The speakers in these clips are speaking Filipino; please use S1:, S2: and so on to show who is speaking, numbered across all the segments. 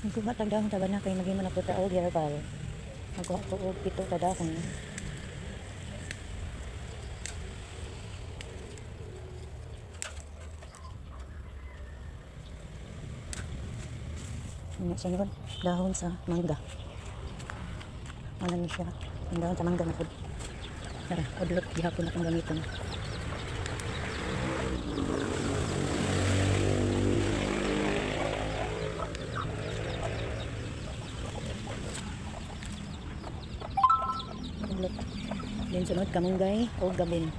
S1: Nagkuha tag dahon taban na kay maging na puta og herbal. Nagkuha ko og pito ka dahon. Ano sunod? Dahon sa mangga. Ano ni siya? Ang dahon sa mangga na pod. Tara, udlot gihapon akong gamiton. Udlot. Then sunod kamunggay o gabon.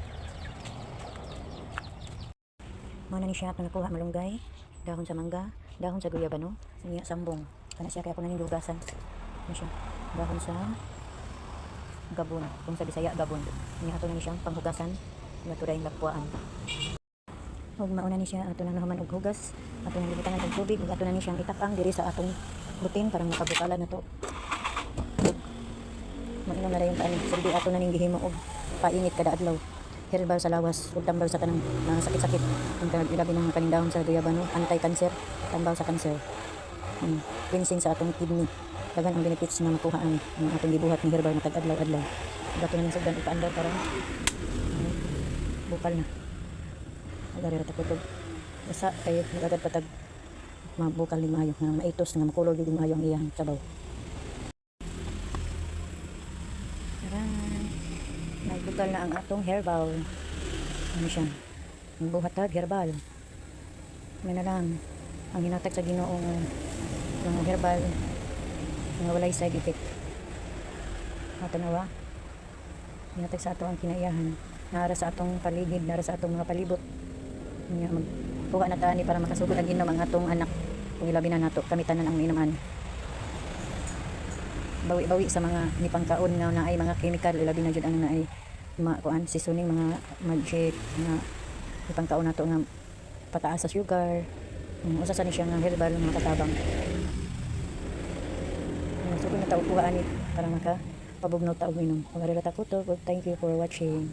S1: Mana ni siya ako nakuha malunggay, dahon sa mangga, dahon sa guyabano, niya sambong. Kana siya kaya ako naning dugasan. Ano siya? Dahon sa gabon, kung sa Bisaya gabon. Niya ato na ni siyang panghugasan, naturay lakpuan. Ug mauna ni siya ato na nahuman og hugas, ato na libutangan og tubig, ug ato na ni siyang itapang diri sa atong lutin para makabukalan na to. Mainom na dayon kaani, silbi ato na ning gihimo og painit kada adlaw. Herbal sa lawas, ug tambal sa kanang mga sakit-sakit. Kung ilabi ng kaning dahon sa guyabano, anti-cancer, tambal sa cancer. Cleansing sa atong kidney. Dagan ang benefits na makuha ang atong gibuhat ni herbal matag adlaw-adlaw. Dato na ning sugdan ipaandar para bukal na. Agari ra ta kutog. Basta kay agad patag mabukal ni maayo nga maitos nga makulog gyud maayo ang iyang sabaw. Nagbukal na ang atong herbal. Ano siya? Ang buhatag herbal. May na lang ang hinatag sa Ginoong mga herbal nga walay side effect. Matanawa. Hinatag sa ato ang kinaiyahan. Nara sa atong paligid, nara sa atong mga palibot. Nga magkuha na tani para makasugod ang inom ang atong anak. Kung ilabi na nato, kamitanan ang inuman. Bawi-bawi sa mga nipangkaon nga naay mga chemical, ilabi na jud ang naay kuan seasoning, mga magic nga nipangkaon nato nga pataas sa sugar. Usa sa ni siya nga herbal nga katabang. Sugod na ta kuha ani para maka pabugnaw ta og inom. Pagari ta kuto, thank you for watching.